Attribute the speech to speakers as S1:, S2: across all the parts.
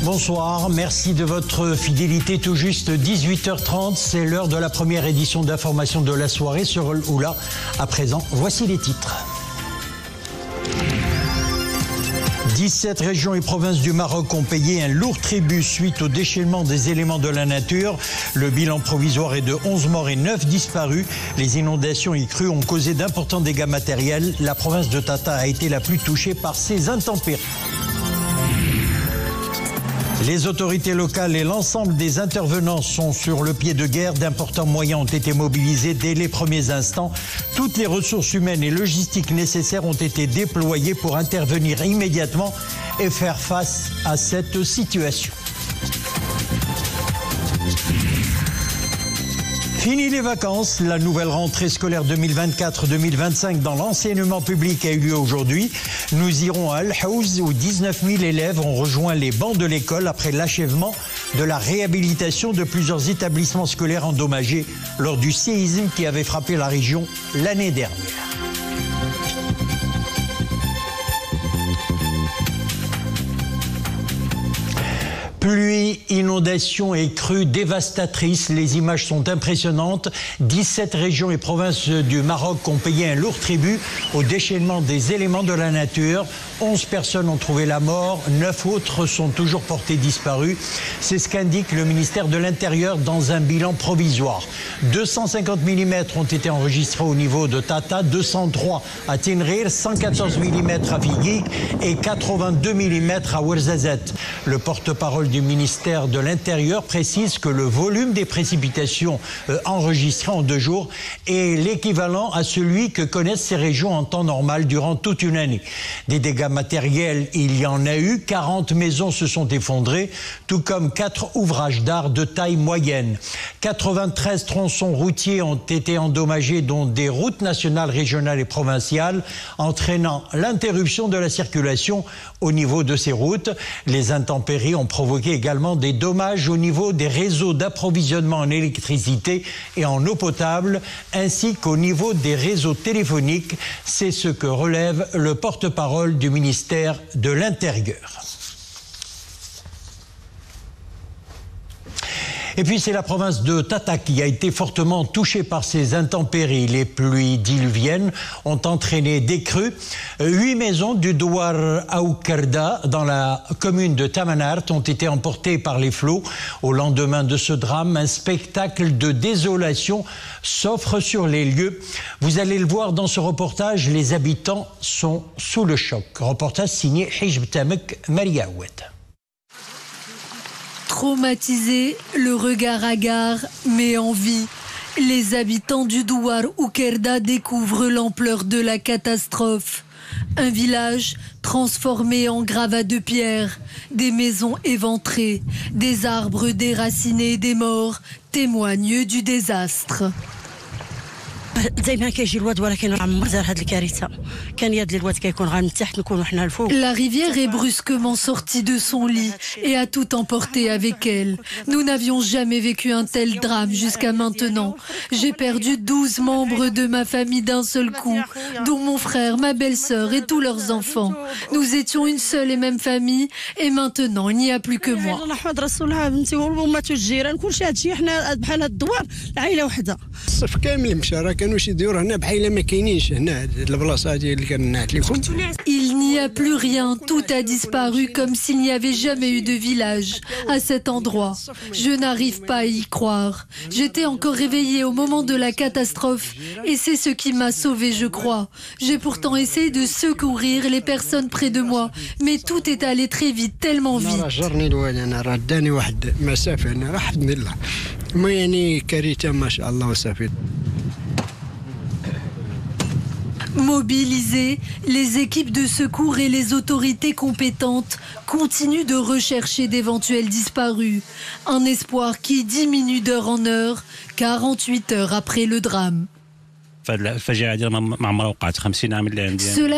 S1: Bonsoir, merci de votre fidélité. Tout juste 18h30, c'est l'heure de la première édition d'information de la soirée sur Oula. À présent, voici les titres. 17 régions et provinces du Maroc ont payé un lourd tribut suite au déchaînement des éléments de la nature. Le bilan provisoire est de 11 morts et 9 disparus. Les inondations et crues ont causé d'importants dégâts matériels. La province de Tata a été la plus touchée par ces intempéries. Les autorités locales et l'ensemble des intervenants sont sur le pied de guerre. D'importants moyens ont été mobilisés dès les premiers instants. Toutes les ressources humaines et logistiques nécessaires ont été déployées pour intervenir immédiatement et faire face à cette situation. Fini les vacances, la nouvelle rentrée scolaire 2024-2025 dans l'enseignement public a eu lieu aujourd'hui. Nous irons à Al-Haouz où 19 000 élèves ont rejoint les bancs de l'école après l'achèvement de la réhabilitation de plusieurs établissements scolaires endommagés lors du séisme qui avait frappé la région l'année dernière. Pluie, inondations et crues dévastatrices, les images sont impressionnantes. 17 régions et provinces du Maroc ont payé un lourd tribut au déchaînement des éléments de la nature. 11 personnes ont trouvé la mort, 9 autres sont toujours portées disparues. C'est ce qu'indique le ministère de l'Intérieur dans un bilan provisoire. 250 mm ont été enregistrés au niveau de Tata, 203 à Tinrir, 114 mm à Figuig et 82 mm à Ouarzazate. Le porte-parole du ministère de l'Intérieur précise que le volume des précipitations enregistrées en 2 jours est l'équivalent à celui que connaissent ces régions en temps normal durant toute une année. Des dégâts matériels, il y en a eu. 40 maisons se sont effondrées, tout comme 4 ouvrages d'art de taille moyenne. 93 tronçons routiers ont été endommagés, dont des routes nationales, régionales et provinciales, entraînant l'interruption de la circulation au niveau de ces routes. Les intempéries ont provoqué également des dommages au niveau des réseaux d'approvisionnement en électricité et en eau potable, ainsi qu'au niveau des réseaux téléphoniques. C'est ce que relève le porte-parole du ministère de l'Intérieur. Et puis c'est la province de Tata qui a été fortement touchée par ces intempéries. Les pluies diluviennes ont entraîné des crues. 8 maisons du Douar Aoukerda dans la commune de Tamanart ont été emportées par les flots. Au lendemain de ce drame, un spectacle de désolation s'offre sur les lieux. Vous allez le voir dans ce reportage, les habitants sont sous le choc. Reportage signé Hijb Tamek Mariaouet.
S2: Traumatisés, le regard hagard, mais en vie, les habitants du Douar Oukerda découvrent l'ampleur de la catastrophe. Un village transformé en gravat de pierre, des maisons éventrées, des arbres déracinés, des morts témoignent du désastre. La rivière est brusquement sortie de son lit et a tout emporté avec elle. Nous n'avions jamais vécu un tel drame jusqu'à maintenant. J'ai perdu 12 membres de ma famille d'un seul coup, dont mon frère, ma belle-sœur et tous leurs enfants. Nous étions une seule et même famille et maintenant il n'y a plus que moi. Il n'y a plus rien, tout a disparu comme s'il n'y avait jamais eu de village à cet endroit. Je n'arrive pas à y croire. J'étais encore réveillée au moment de la catastrophe et c'est ce qui m'a sauvée, je crois. J'ai pourtant essayé de secourir les personnes près de moi, mais tout est allé très vite, tellement vite. Mobilisées, les équipes de secours et les autorités compétentes continuent de rechercher d'éventuels disparus. Un espoir qui diminue d'heure en heure, 48 heures après le drame.
S3: Cela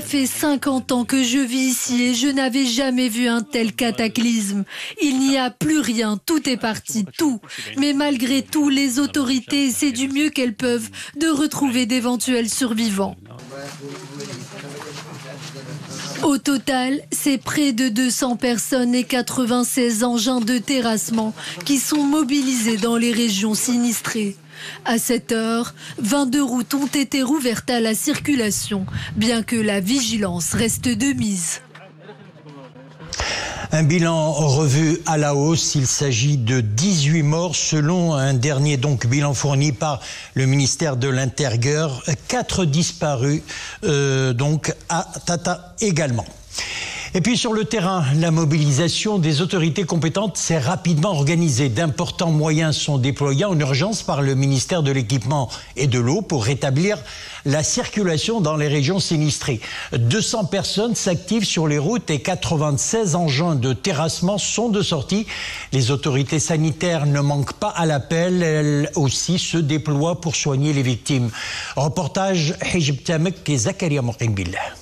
S2: fait 50 ans que je vis ici et je n'avais jamais vu un tel cataclysme. Il n'y a plus rien, tout est parti, tout. Mais malgré tout, les autorités essaient du mieux qu'elles peuvent de retrouver d'éventuels survivants. Au total, c'est près de 200 personnes et 96 engins de terrassement qui sont mobilisés dans les régions sinistrées. À cette heure, 22 routes ont été rouvertes à la circulation, bien que la vigilance reste de mise.
S1: Un bilan revu à la hausse, il s'agit de 18 morts selon un dernier bilan fourni par le ministère de l'Intérieur. 4 disparus à Tata également. Et puis sur le terrain, la mobilisation des autorités compétentes s'est rapidement organisée. D'importants moyens sont déployés en urgence par le ministère de l'Équipement et de l'Eau pour rétablir la circulation dans les régions sinistrées. 200 personnes s'activent sur les routes et 96 engins de terrassement sont de sortie. Les autorités sanitaires ne manquent pas à l'appel, elles aussi se déploient pour soigner les victimes. Reportage Hijb Tamek et Zakaria Moukimbillah.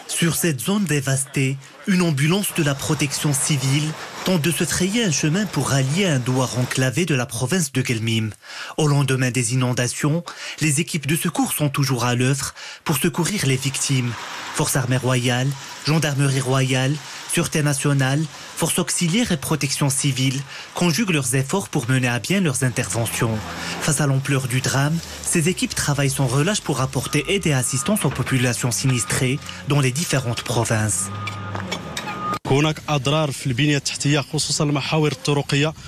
S3: Sur cette zone dévastée, une ambulance de la protection civile tente de se frayer un chemin pour rallier un douar enclavé de la province de Guelmim. Au lendemain des inondations, les équipes de secours sont toujours à l'œuvre pour secourir les victimes. Forces armées royales, gendarmerie royale, sûreté nationale, forces auxiliaires et protection civile conjuguent leurs efforts pour mener à bien leurs interventions. Face à l'ampleur du drame, ces équipes travaillent sans relâche pour apporter aide et assistance aux populations sinistrées dans les différentes provinces.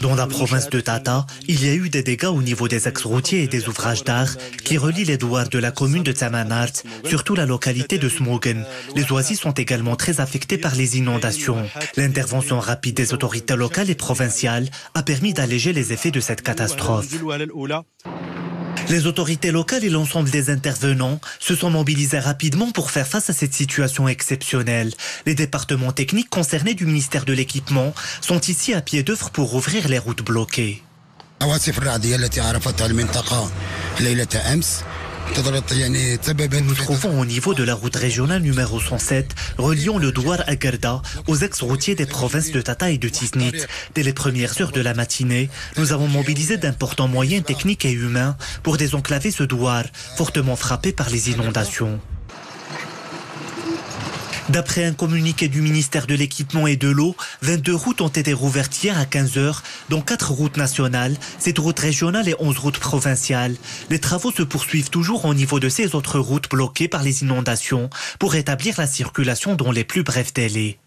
S3: Dans la province de Tata, il y a eu des dégâts au niveau des axes routiers et des ouvrages d'art qui relient les douars de la commune de Tamanart, surtout la localité de Smogen. Les oasis sont également très affectés par les inondations. L'intervention rapide des autorités locales et provinciales a permis d'alléger les effets de cette catastrophe. Les autorités locales et l'ensemble des intervenants se sont mobilisés rapidement pour faire face à cette situation exceptionnelle. Les départements techniques concernés du ministère de l'Équipement sont ici à pied d'œuvre pour ouvrir les routes bloquées. Nous nous trouvons au niveau de la route régionale numéro 107, reliant le douar à Gerda aux ex-routiers des provinces de Tata et de Tiznit. Dès les premières heures de la matinée, nous avons mobilisé d'importants moyens techniques et humains pour désenclaver ce douar, fortement frappé par les inondations. D'après un communiqué du ministère de l'Équipement et de l'Eau, 22 routes ont été rouvertes hier à 15h, dont 4 routes nationales, 7 routes régionales et 11 routes provinciales. Les travaux se poursuivent toujours au niveau de ces autres routes bloquées par les inondations pour rétablir la circulation dans les plus brefs délais.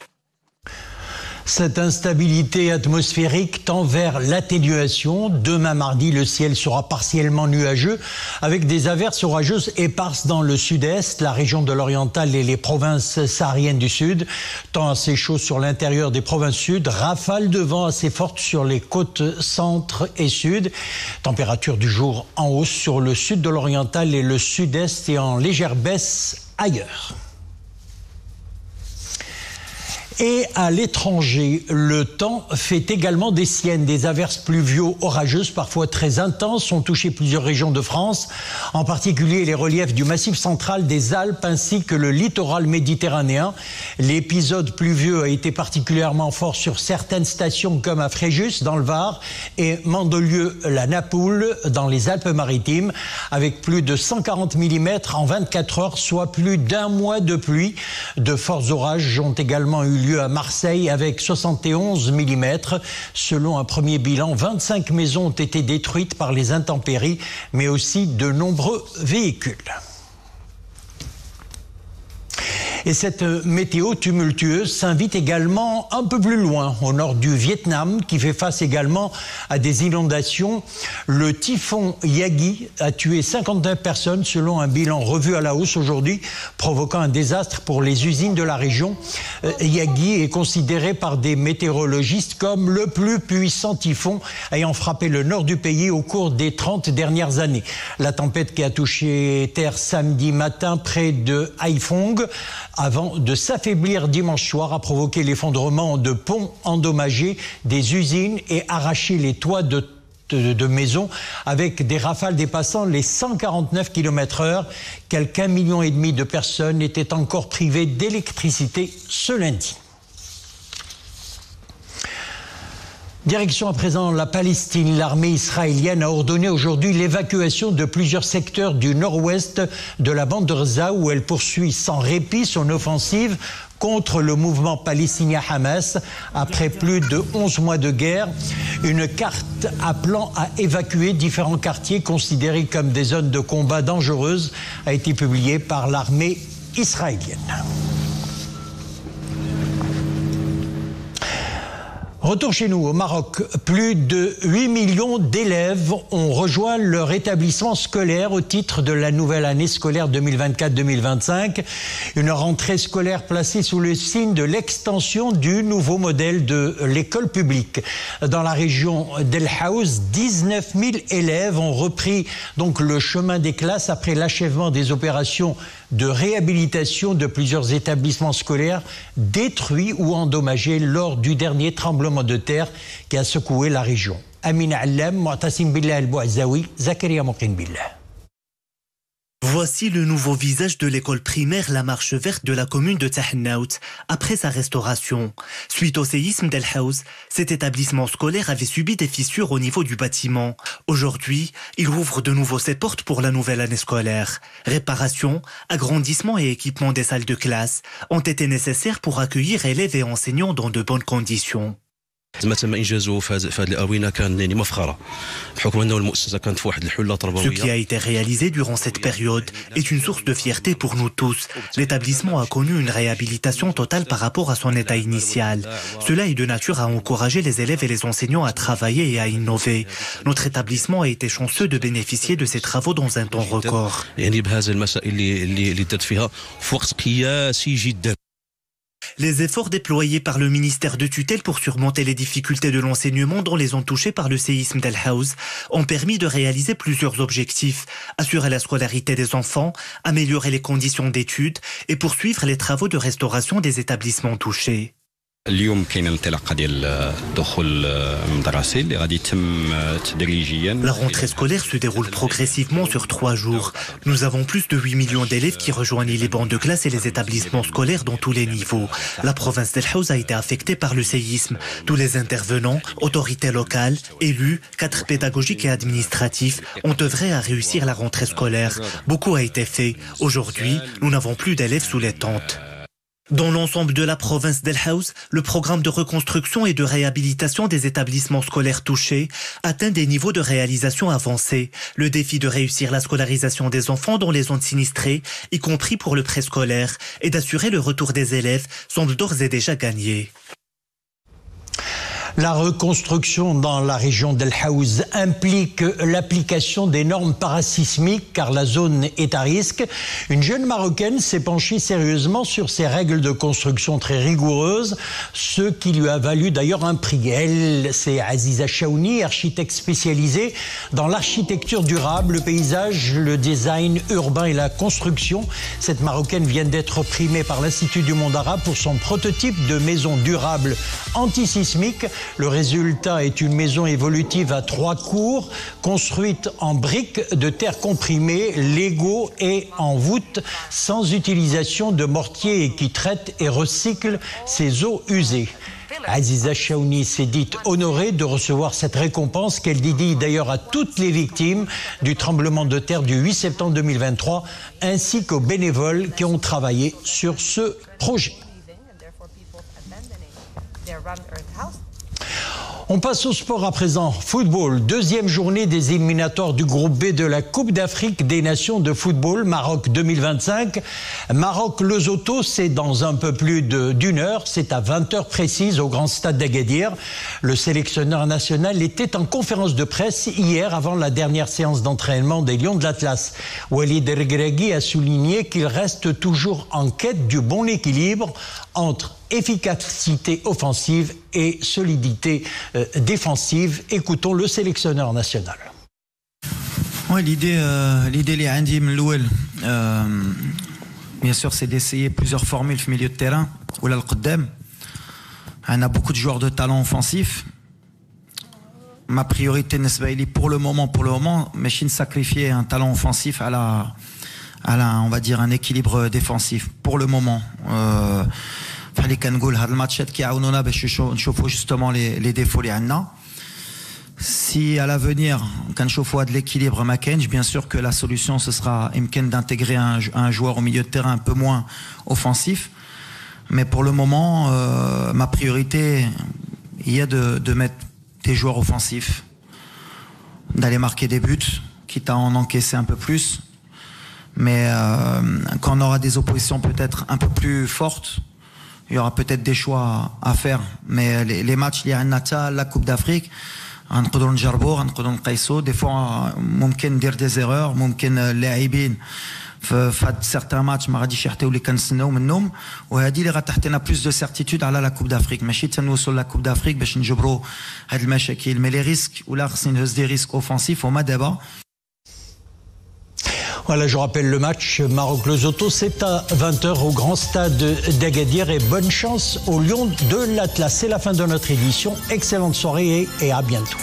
S1: Cette instabilité atmosphérique tend vers l'atténuation. Demain mardi, le ciel sera partiellement nuageux avec des averses orageuses éparses dans le sud-est, la région de l'Oriental et les provinces sahariennes du sud. Temps assez chaud sur l'intérieur des provinces sud, rafales de vent assez fortes sur les côtes centre et sud. Température du jour en hausse sur le sud de l'Oriental et le sud-est et en légère baisse ailleurs. Et à l'étranger, le temps fait également des siennes. Des averses pluvio-orageuses, parfois très intenses, ont touché plusieurs régions de France, en particulier les reliefs du Massif central, des Alpes ainsi que le littoral méditerranéen. L'épisode pluvieux a été particulièrement fort sur certaines stations comme à Fréjus, dans le Var, et Mandelieu-la-Napoule, dans les Alpes-Maritimes, avec plus de 140 mm en 24 heures, soit plus d'un mois de pluie. De forts orages ont également eu lieu à Marseille avec 71 mm. Selon un premier bilan, 25 maisons ont été détruites par les intempéries, mais aussi de nombreux véhicules. Et cette météo tumultueuse s'invite également un peu plus loin, au nord du Vietnam, qui fait face également à des inondations. Le typhon Yagi a tué 59 personnes, selon un bilan revu à la hausse aujourd'hui, provoquant un désastre pour les usines de la région. Yagi est considéré par des météorologistes comme le plus puissant typhon ayant frappé le nord du pays au cours des 30 dernières années. La tempête qui a touché terre samedi matin près de Haiphong, avant de s'affaiblir dimanche soir, a provoqué l'effondrement de ponts endommagés, des usines et arraché les toits de maisons avec des rafales dépassant les 149 km/h. Quelques 1,5 million de personnes étaient encore privées d'électricité ce lundi. Direction à présent la Palestine. L'armée israélienne a ordonné aujourd'hui l'évacuation de plusieurs secteurs du nord-ouest de la bande de Gaza où elle poursuit sans répit son offensive contre le mouvement palestinien Hamas après plus de 11 mois de guerre. Une carte appelant à évacuer différents quartiers considérés comme des zones de combat dangereuses a été publiée par l'armée israélienne. Retour chez nous, au Maroc. Plus de 8 millions d'élèves ont rejoint leur établissement scolaire au titre de la nouvelle année scolaire 2024-2025. Une rentrée scolaire placée sous le signe de l'extension du nouveau modèle de l'école publique. Dans la région d'El Haouz, 19 000 élèves ont repris donc le chemin des classes après l'achèvement des opérations de réhabilitation de plusieurs établissements scolaires détruits ou endommagés lors du dernier tremblement de terre qui a secoué la région. Amina Allam, Mu'tasim Billah Al-Bouazaoui, Zakaria Moqin Billah.
S3: Voici le nouveau visage de l'école primaire La Marche Verte de la commune de Tahennaout après sa restauration. Suite au séisme d'El Haouz, cet établissement scolaire avait subi des fissures au niveau du bâtiment. Aujourd'hui, il ouvre de nouveau ses portes pour la nouvelle année scolaire. Réparation, agrandissement et équipement des salles de classe ont été nécessaires pour accueillir élèves et enseignants dans de bonnes conditions. Ce qui a été réalisé durant cette période est une source de fierté pour nous tous. L'établissement a connu une réhabilitation totale par rapport à son état initial. Cela est de nature à encourager les élèves et les enseignants à travailler et à innover. Notre établissement a été chanceux de bénéficier de ces travaux dans un temps record. Les efforts déployés par le ministère de tutelle pour surmonter les difficultés de l'enseignement dans les zones touchées par le séisme d'El Haouz ont permis de réaliser plusieurs objectifs: assurer la scolarité des enfants, améliorer les conditions d'études et poursuivre les travaux de restauration des établissements touchés. La rentrée scolaire se déroule progressivement sur 3 jours. Nous avons plus de 8 millions d'élèves qui rejoignent les bancs de classe et les établissements scolaires dans tous les niveaux. La province d'El Haouz a été affectée par le séisme. Tous les intervenants, autorités locales, élus, cadres pédagogiques et administratifs ont œuvré à réussir la rentrée scolaire. Beaucoup a été fait. Aujourd'hui, nous n'avons plus d'élèves sous les tentes. Dans l'ensemble de la province d'El Haouz, le programme de reconstruction et de réhabilitation des établissements scolaires touchés atteint des niveaux de réalisation avancés. Le défi de réussir la scolarisation des enfants dans les zones sinistrées, y compris pour le préscolaire, et d'assurer le retour des élèves semble d'ores et déjà gagné.
S1: La reconstruction dans la région d'El Haouz implique l'application des normes parasismiques car la zone est à risque. Une jeune Marocaine s'est penchée sérieusement sur ces règles de construction très rigoureuses, ce qui lui a valu d'ailleurs un prix. Elle, c'est Aziza Chaouni, architecte spécialisée dans l'architecture durable, le paysage, le design urbain et la construction. Cette Marocaine vient d'être primée par l'Institut du monde arabe pour son prototype de maison durable antisismique. Le résultat est une maison évolutive à 3 cours, construite en briques de terre comprimée, Lego et en voûte, sans utilisation de mortier et qui traite et recycle ses eaux usées. Aziza Chaouni s'est dite honorée de recevoir cette récompense qu'elle dédie d'ailleurs à toutes les victimes du tremblement de terre du 8 septembre 2023 ainsi qu'aux bénévoles qui ont travaillé sur ce projet. On passe au sport à présent. Football, deuxième journée des éliminatoires du groupe B de la Coupe d'Afrique des Nations de football Maroc 2025. Maroc-Lesotho, c'est dans un peu plus d'une heure. C'est à 20h précise au grand stade d'Agadir. Le sélectionneur national était en conférence de presse hier avant la dernière séance d'entraînement des Lions de l'Atlas. Walid Regragui a souligné qu'il reste toujours en quête du bon équilibre entre efficacité offensive et solidité défensive. Écoutons le sélectionneur national.
S4: Ouais, l'idée les Andy Mlouel, bien sûr, c'est d'essayer plusieurs formules au milieu de terrain. On a beaucoup de joueurs de talent offensif. Ma priorité pour le moment, machine sacrifier un talent offensif à la, on va dire, un équilibre défensif pour le moment. اللي كنقول هاد الماتشات كيعاونونا باش نشوفوا justement les défauts اللي عندنا. Si à l'avenir كنشوفوا هاد l'équilibre ما كاينش, bien sûr que la solution ce sera يمكن d'intégrer un joueur au milieu de terrain un peu moins offensif. Mais pour le moment, ma priorité est de mettre des joueurs offensifs, d'aller marquer des buts, quitte à en encaisser un peu plus. Mais quand on aura des oppositions peut-être un peu plus fortes, il y aura peut-être des choix à faire. Mais les matchs liés à la Coupe d'Afrique, نقدروا نجربوا, نقدروا نقيسوا. Des fois, ممكن ندير des erreurs, ممكن اللاعبين في certains matchs ما غاديش يحتاجوا اللي كنستناو منهم, وهذه اللي غتعطينا plus de certitude على لا Coupe d'Afrique. ماشي تنوصلوا لا Coupe d'Afrique باش نجبروا هاد المشاكل. Mais les risques, ولا خصني نهز des risques offensifs وما دابا.
S1: Voilà, je rappelle le match Maroc-Lesotho, c'est à 20h au grand stade d'Agadir, et bonne chance aux Lions de l'Atlas. C'est la fin de notre édition. Excellente soirée et à bientôt.